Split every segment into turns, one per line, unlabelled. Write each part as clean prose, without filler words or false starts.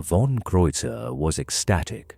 Von Kreutzer was ecstatic,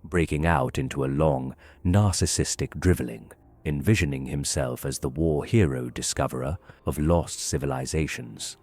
breaking out into a long, narcissistic driveling, envisioning himself as the war hero discoverer of lost civilizations.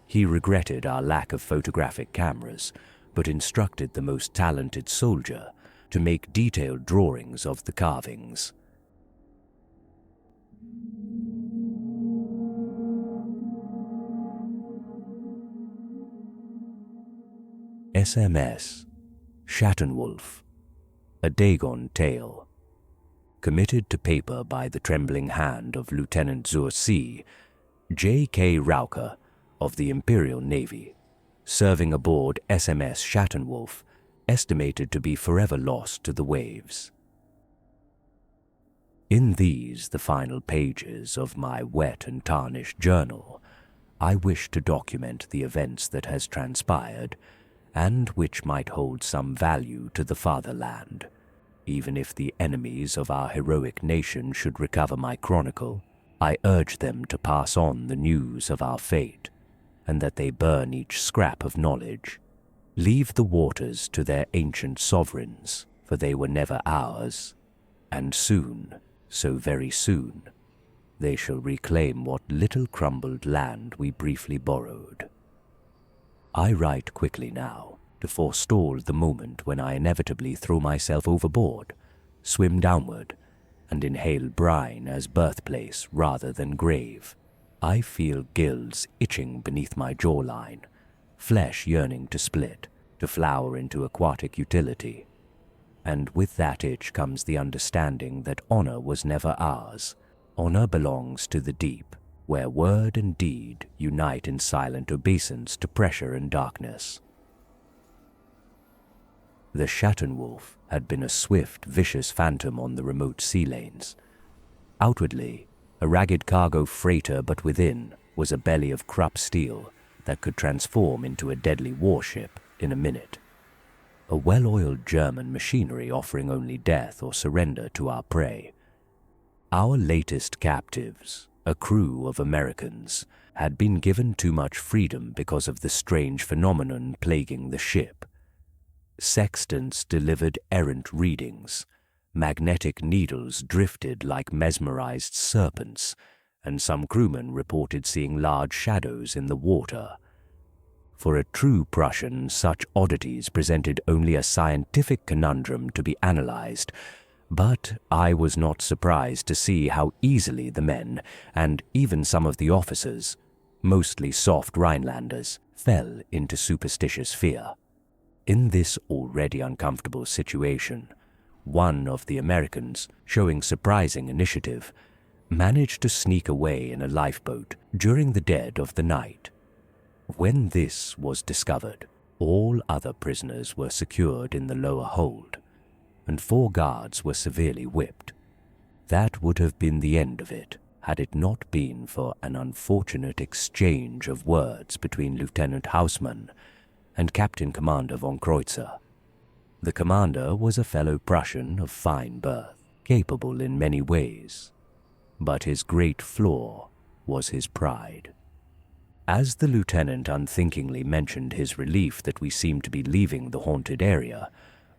He regretted our lack of photographic cameras, but instructed the most talented soldier to make detailed drawings of the carvings. SMS Schattenwolf, a Dagon tale. Committed to paper by the trembling hand of Lieutenant zur See, J.K. Rauker of the Imperial Navy, serving aboard SMS Schattenwolf, estimated to be forever lost to the waves. In these, the final pages of my wet and tarnished journal, I wish to document the events that has transpired and which might hold some value to the fatherland. Even if the enemies of our heroic nation should recover my chronicle, I urge them to pass on the news of our fate, and that they burn each scrap of knowledge. Leave the waters to their ancient sovereigns, for they were never ours, and soon, so very soon, they shall reclaim what little crumbled land we briefly borrowed. I write quickly now, to forestall the moment when I inevitably throw myself overboard, swim downward, and inhale brine as birthplace rather than grave. I feel gills itching beneath my jawline, flesh yearning to split, to flower into aquatic utility. And with that itch comes the understanding that honor was never ours. Honor belongs to the deep, where word and deed unite in silent obeisance to pressure and darkness. The Schattenwolf had been a swift, vicious phantom on the remote sea lanes. Outwardly, a ragged cargo freighter, but within was a belly of Krupp steel that could transform into a deadly warship in a minute. A well-oiled German machinery offering only death or surrender to our prey. Our latest captives, a crew of Americans, had been given too much freedom because of the strange phenomenon plaguing the ship. Sextants delivered errant readings, magnetic needles drifted like mesmerized serpents, and some crewmen reported seeing large shadows in the water. For a true Prussian, such oddities presented only a scientific conundrum to be analyzed, but I was not surprised to see how easily the men, and even some of the officers, mostly soft Rhinelanders, fell into superstitious fear. In this already uncomfortable situation, one of the Americans, showing surprising initiative, managed to sneak away in a lifeboat during the dead of the night. When this was discovered, all other prisoners were secured in the lower hold, and 4 guards were severely whipped. That would have been the end of it, had it not been for an unfortunate exchange of words between Lieutenant Hausmann and Captain Commander von Kreutzer. The commander was a fellow Prussian of fine birth, capable in many ways, but his great flaw was his pride. As the lieutenant unthinkingly mentioned his relief that we seemed to be leaving the haunted area,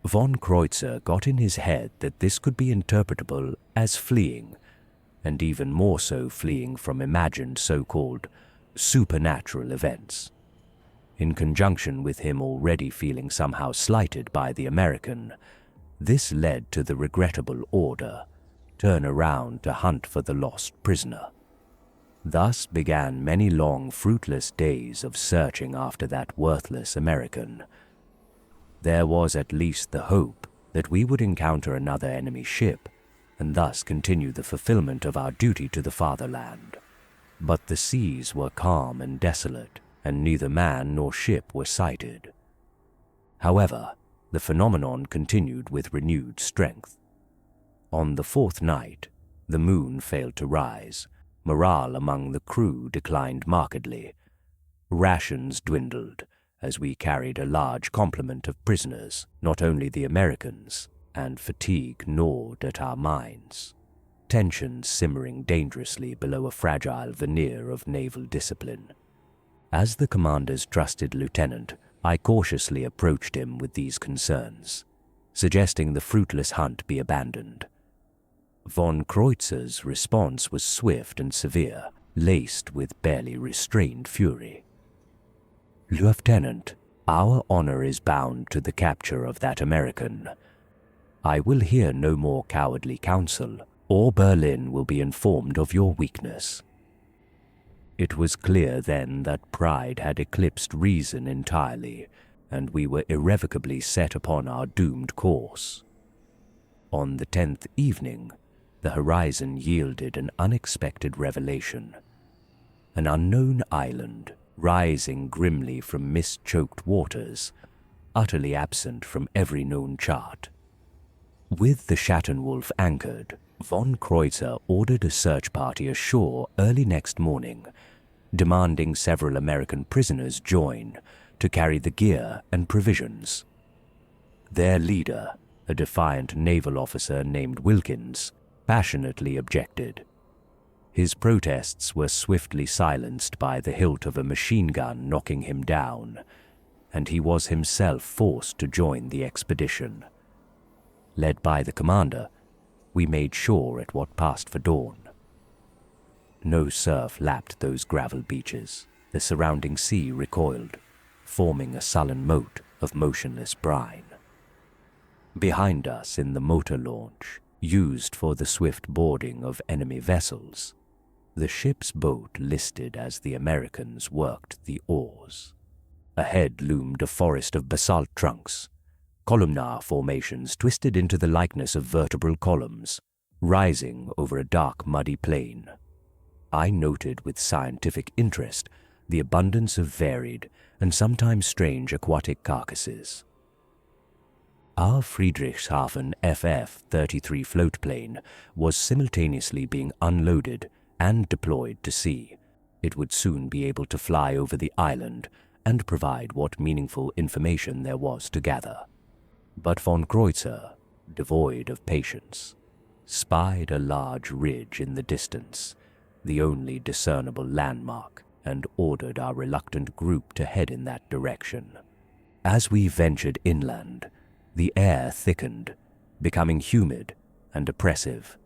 von Kreutzer got in his head that this could be interpretable as fleeing, and even more so fleeing from imagined so-called supernatural events. In conjunction with him already feeling somehow slighted by the American, this led to the regrettable order, turn around to hunt for the lost prisoner. Thus began many long, fruitless days of searching after that worthless American. There was at least the hope that we would encounter another enemy ship, and thus continue the fulfillment of our duty to the fatherland. But the seas were calm and desolate, and neither man nor ship were sighted. However, the phenomenon continued with renewed strength. On the 4th night, the moon failed to rise, morale among the crew declined markedly, rations dwindled as we carried a large complement of prisoners, not only the Americans, and fatigue gnawed at our minds, tensions simmering dangerously below a fragile veneer of naval discipline. As the commander's trusted lieutenant, I cautiously approached him with these concerns, suggesting the fruitless hunt be abandoned. Von Kreutzer's response was swift and severe, laced with barely restrained fury. "Lieutenant, our honor is bound to the capture of that American. I will hear no more cowardly counsel, or Berlin will be informed of your weakness." It was clear then that pride had eclipsed reason entirely, and we were irrevocably set upon our doomed course. On the 10th evening, the horizon yielded an unexpected revelation. An unknown island, rising grimly from mist-choked waters, utterly absent from every known chart. With the Schattenwolf anchored, von Kreutzer ordered a search party ashore early next morning, demanding several American prisoners join to carry the gear and provisions. Their leader, a defiant naval officer named Wilkins, passionately objected. His protests were swiftly silenced by the hilt of a machine gun knocking him down, and he was himself forced to join the expedition. Led by the commander, we made shore at what passed for dawn. No surf lapped those gravel beaches. The surrounding sea recoiled, forming a sullen moat of motionless brine. Behind us in the motor launch, used for the swift boarding of enemy vessels, the ship's boat listed as the Americans worked the oars. Ahead loomed a forest of basalt trunks, columnar formations twisted into the likeness of vertebral columns, rising over a dark muddy plain. I noted with scientific interest the abundance of varied and sometimes strange aquatic carcasses. Our Friedrichshafen FF-33 floatplane was simultaneously being unloaded and deployed to sea. It would soon be able to fly over the island and provide what meaningful information there was to gather. But von Kreutzer, devoid of patience, spied a large ridge in the distance, the only discernible landmark, and ordered our reluctant group to head in that direction. As we ventured inland, the air thickened, becoming humid and oppressive.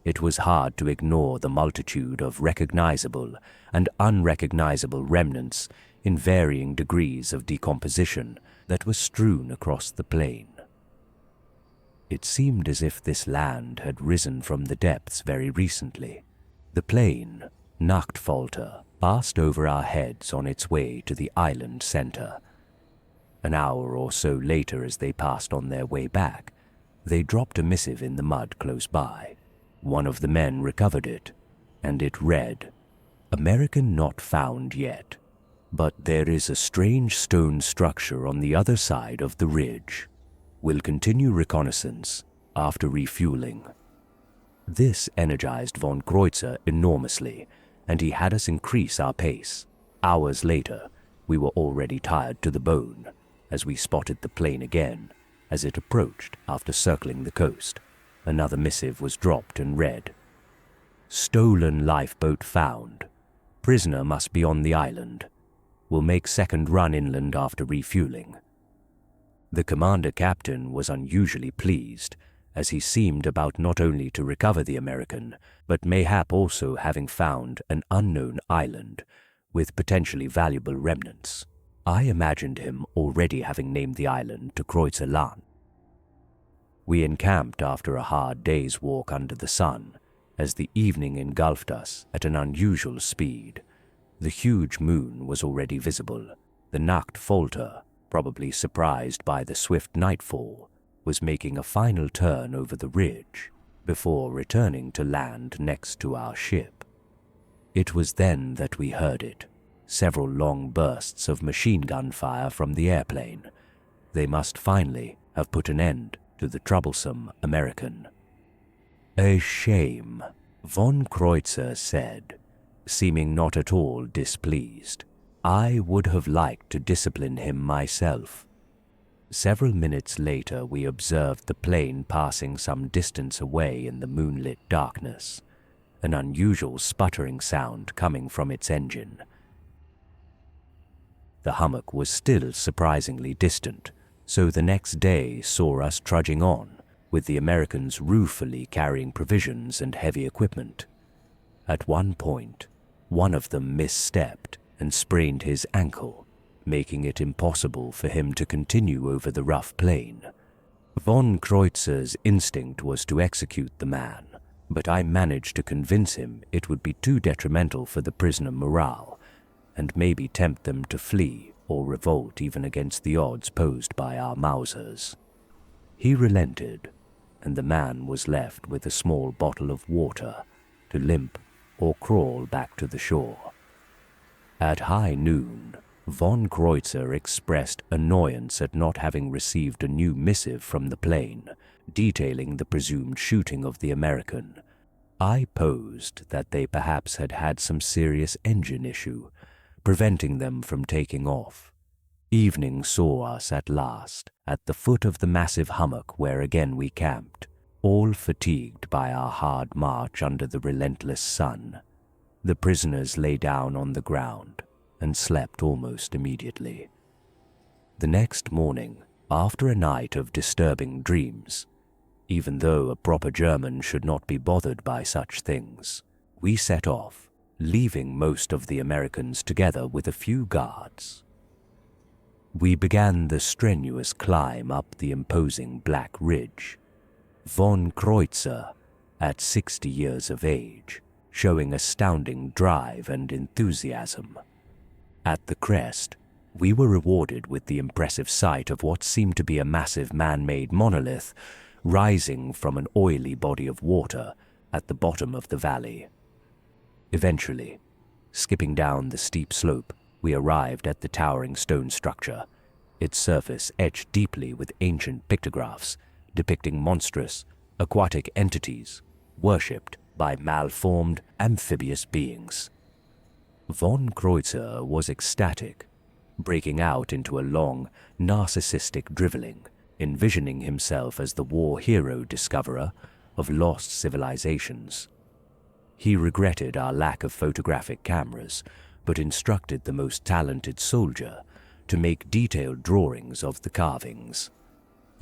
It was hard to ignore the multitude of recognizable and unrecognizable remnants in varying degrees of decomposition that were strewn across the plain. It seemed as if this land had risen from the depths very recently. The plane, Nachtfalter, passed over our heads on its way to the island center. An hour or so later, as they passed on their way back, they dropped a missive in the mud close by. One of the men recovered it, and it read, "American not found yet, but there is a strange stone structure on the other side of the ridge. Will continue reconnaissance after refueling." This energized von Kreutzer enormously, and he had us increase our pace. Hours later, we were already tired to the bone, as we spotted the plane again. As it approached after circling the coast, another missive was dropped and read, "Stolen lifeboat found. Prisoner must be on the island. Will make second run inland after refueling." The commander-captain was unusually pleased, as he seemed about not only to recover the American, but mayhap also having found an unknown island with potentially valuable remnants. I imagined him already having named the island to Kreutzer Land. We encamped after a hard day's walk under the sun, as the evening engulfed us at an unusual speed. The huge moon was already visible. The Nachtfalter, probably surprised by the swift nightfall, was making a final turn over the ridge before returning to land next to our ship. It was then that we heard it, several long bursts of machine gun fire from the airplane. They must finally have put an end to the troublesome American. "A shame," von Kreutzer said, seeming not at all displeased. "I would have liked to discipline him myself." Several minutes later, we observed the plane passing some distance away in the moonlit darkness, an unusual sputtering sound coming from its engine. The hummock was still surprisingly distant, so the next day saw us trudging on, with the Americans ruefully carrying provisions and heavy equipment. At one point, one of them misstepped and sprained his ankle, making it impossible for him to continue over the rough plain. Von Kreutzer's instinct was to execute the man, but I managed to convince him it would be too detrimental for the prisoner morale, and maybe tempt them to flee or revolt even against the odds posed by our Mausers. He relented, and the man was left with a small bottle of water to limp or crawl back to the shore. At high noon, von Kreutzer expressed annoyance at not having received a new missive from the plane detailing the presumed shooting of the American. I posed that they perhaps had had some serious engine issue, preventing them from taking off. Evening saw us at last at the foot of the massive hummock where again we camped, all fatigued by our hard march under the relentless sun. The prisoners lay down on the ground and slept almost immediately. The next morning, after a night of disturbing dreams, even though a proper German should not be bothered by such things, we set off, leaving most of the Americans together with a few guards. We began the strenuous climb up the imposing Black Ridge. Von Kreutzer, at 60 years of age, showing astounding drive and enthusiasm. At the crest, we were rewarded with the impressive sight of what seemed to be a massive man-made monolith rising from an oily body of water at the bottom of the valley. Eventually, skipping down the steep slope, we arrived at the towering stone structure, its surface etched deeply with ancient pictographs depicting monstrous, aquatic entities worshipped by malformed, amphibious beings. Von Kreutzer was ecstatic, breaking out into a long, narcissistic driveling, envisioning himself as the war hero discoverer of lost civilizations. He regretted our lack of photographic cameras, but instructed the most talented soldier to make detailed drawings of the carvings.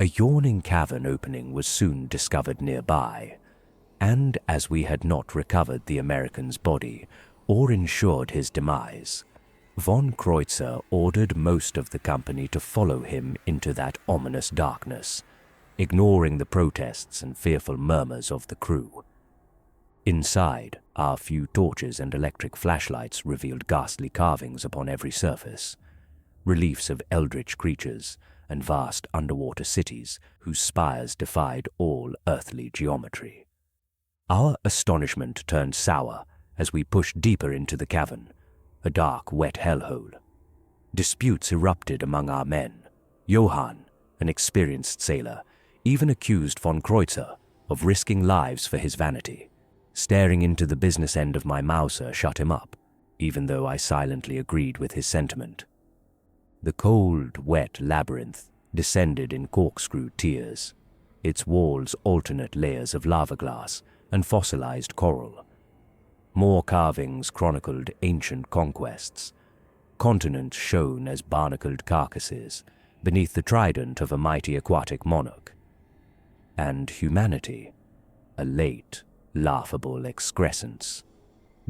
A yawning cavern opening was soon discovered nearby, and as we had not recovered the American's body or ensured his demise, von Kreutzer ordered most of the company to follow him into that ominous darkness, ignoring the protests and fearful murmurs of the crew. Inside, our few torches and electric flashlights revealed ghastly carvings upon every surface, reliefs of eldritch creatures and vast underwater cities whose spires defied all earthly geometry. Our astonishment turned sour as we pushed deeper into the cavern, a dark, wet hellhole. Disputes erupted among our men. Johann, an experienced sailor, even accused von Kreutzer of risking lives for his vanity. Staring into the business end of my Mauser shut him up, even though I silently agreed with his sentiment. The cold, wet labyrinth descended in corkscrew tiers, its walls alternate layers of lava glass and fossilized coral. More carvings chronicled ancient conquests. Continents shone as barnacled carcasses beneath the trident of a mighty aquatic monarch. And humanity, a late, laughable excrescence,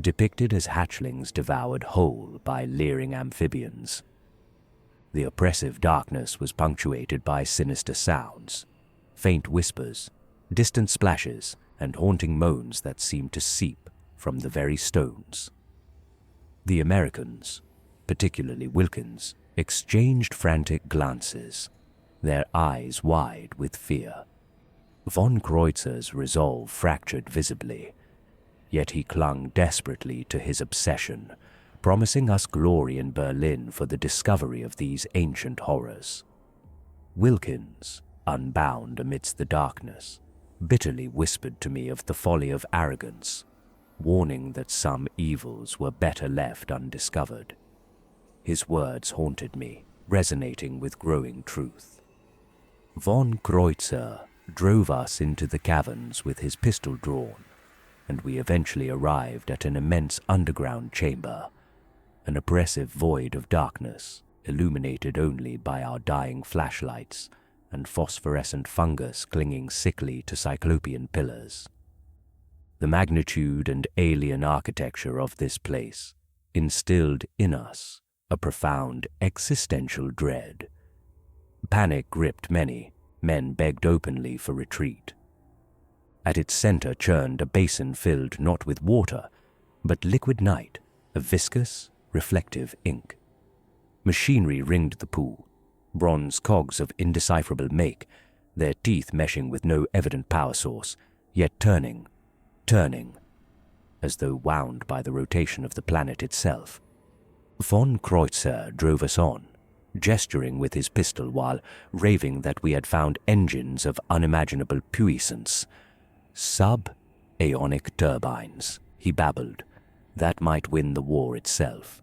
depicted as hatchlings devoured whole by leering amphibians. The oppressive darkness was punctuated by sinister sounds, faint whispers, distant splashes, and haunting moans that seemed to seep from the very stones. The Americans, particularly Wilkins, exchanged frantic glances, their eyes wide with fear. Von Kreutzer's resolve fractured visibly, yet he clung desperately to his obsession, promising us glory in Berlin for the discovery of these ancient horrors. Wilkins, unbound amidst the darkness, bitterly whispered to me of the folly of arrogance, warning that some evils were better left undiscovered. His words haunted me, resonating with growing truth. Von Kreutzer drove us into the caverns with his pistol drawn, and we eventually arrived at an immense underground chamber, an oppressive void of darkness illuminated only by our dying flashlights and phosphorescent fungus clinging sickly to cyclopean pillars. The magnitude and alien architecture of this place instilled in us a profound existential dread. Panic gripped many. Men begged openly for retreat. At its center churned a basin filled not with water, but liquid night, a viscous, reflective ink. Machinery ringed the pool, bronze cogs of indecipherable make, their teeth meshing with no evident power source, yet turning, as though wound by the rotation of the planet itself. Von Kreutzer drove us on, gesturing with his pistol while raving that we had found engines of unimaginable puissance. Sub-aeonic turbines, he babbled, that might win the war itself.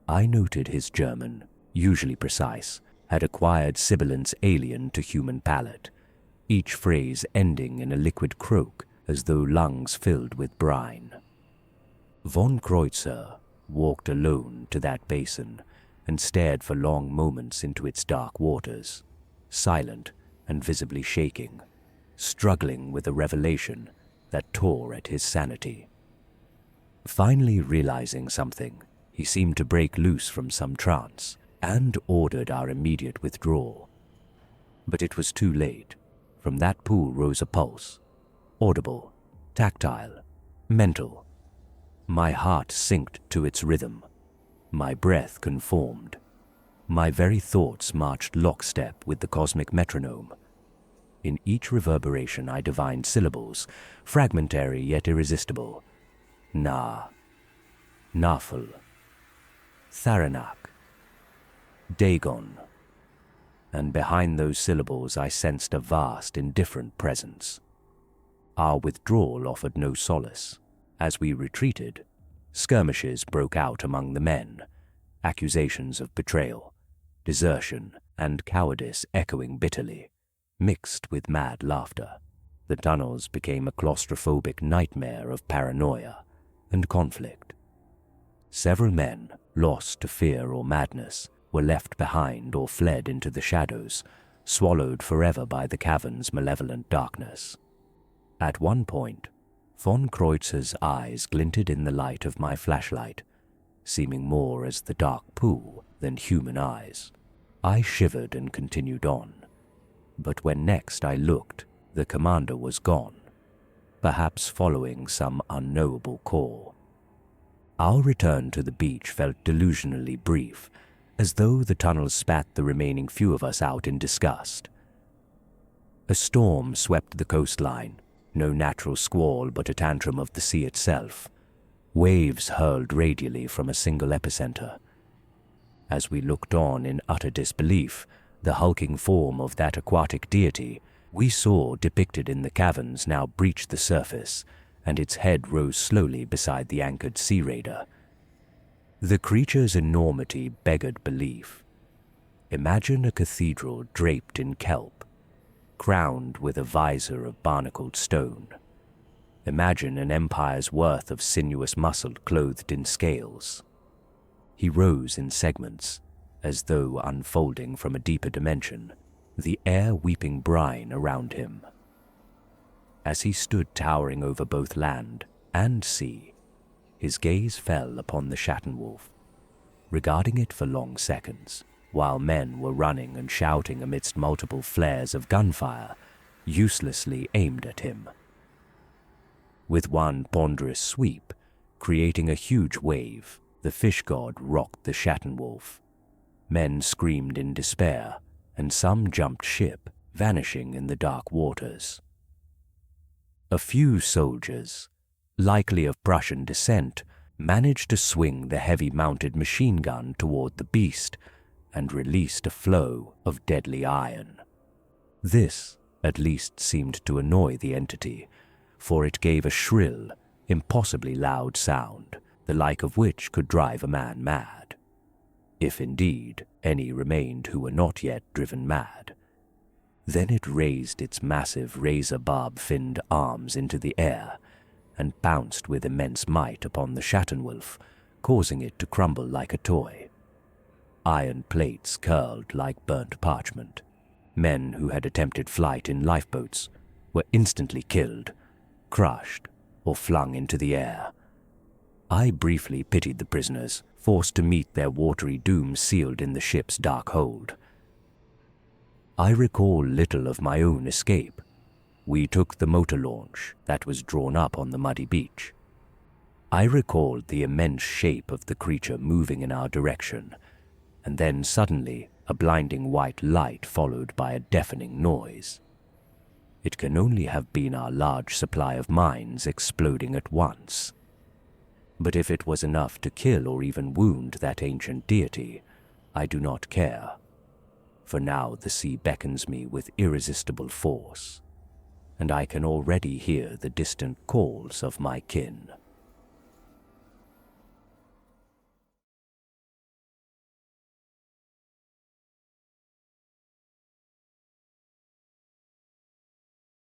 I noted his German, usually precise, had acquired sibilance alien to human palate, each phrase ending in a liquid croak as though lungs filled with brine. Von Kreutzer walked alone to that basin and stared for long moments into its dark waters, silent and visibly shaking, struggling with a revelation that tore at his sanity. Finally realizing something, he seemed to break loose from some trance and ordered our immediate withdrawal. But it was too late. From that pool rose a pulse, audible, tactile, mental. My heart synced to its rhythm. My breath conformed. My very thoughts marched lockstep with the cosmic metronome. In each reverberation I divined syllables, fragmentary yet irresistible. Na, Nafel, Tharanak, Dagon. And behind those syllables I sensed a vast, indifferent presence. Our withdrawal offered no solace. As we retreated, skirmishes broke out among the men, accusations of betrayal, desertion, and cowardice echoing bitterly, mixed with mad laughter. The tunnels became a claustrophobic nightmare of paranoia and conflict. Several men, lost to fear or madness, were left behind or fled into the shadows, swallowed forever by the cavern's malevolent darkness. At one point, von Kreutzer's eyes glinted in the light of my flashlight, seeming more as the dark pool than human eyes. I shivered and continued on, but when next I looked, the commander was gone, perhaps following some unknowable call. Our return to the beach felt delusionally brief, as though the tunnels spat the remaining few of us out in disgust. A storm swept the coastline, no natural squall but a tantrum of the sea itself. Waves hurled radially from a single epicenter. As we looked on in utter disbelief, the hulking form of that aquatic deity we saw depicted in the caverns now breached the surface, and its head rose slowly beside the anchored sea raider. The creature's enormity beggared belief. Imagine a cathedral draped in kelp, crowned with a visor of barnacled stone. Imagine an empire's worth of sinuous muscle clothed in scales. He rose in segments, as though unfolding from a deeper dimension, the air weeping brine around him. As he stood towering over both land and sea, his gaze fell upon the Schattenwolf, regarding it for long seconds, while men were running and shouting amidst multiple flares of gunfire, uselessly aimed at him. With one ponderous sweep, creating a huge wave, the fish god rocked the Schattenwolf. Men screamed in despair, and some jumped ship, vanishing in the dark waters. A few soldiers, likely of Prussian descent, managed to swing the heavy-mounted machine gun toward the beast and released a flow of deadly iron. This, at least, seemed to annoy the entity, for it gave a shrill, impossibly loud sound, the like of which could drive a man mad, if indeed any remained who were not yet driven mad. Then it raised its massive razor-barb-finned arms into the air and pounced with immense might upon the Schattenwolf, causing it to crumble like a toy. iron plates curled like burnt parchment. Men who had attempted flight in lifeboats were instantly killed, crushed, or flung into the air. I briefly pitied the prisoners, forced to meet their watery doom sealed in the ship's dark hold. I recall little of my own escape. We took the motor launch that was drawn up on the muddy beach. I recalled the immense shape of the creature moving in our direction, and then suddenly a blinding white light followed by a deafening noise. It can only have been our large supply of mines exploding at once. But if it was enough to kill or even wound that ancient deity, I do not care. For now the sea beckons me with irresistible force, and I can already hear the distant calls of my kin.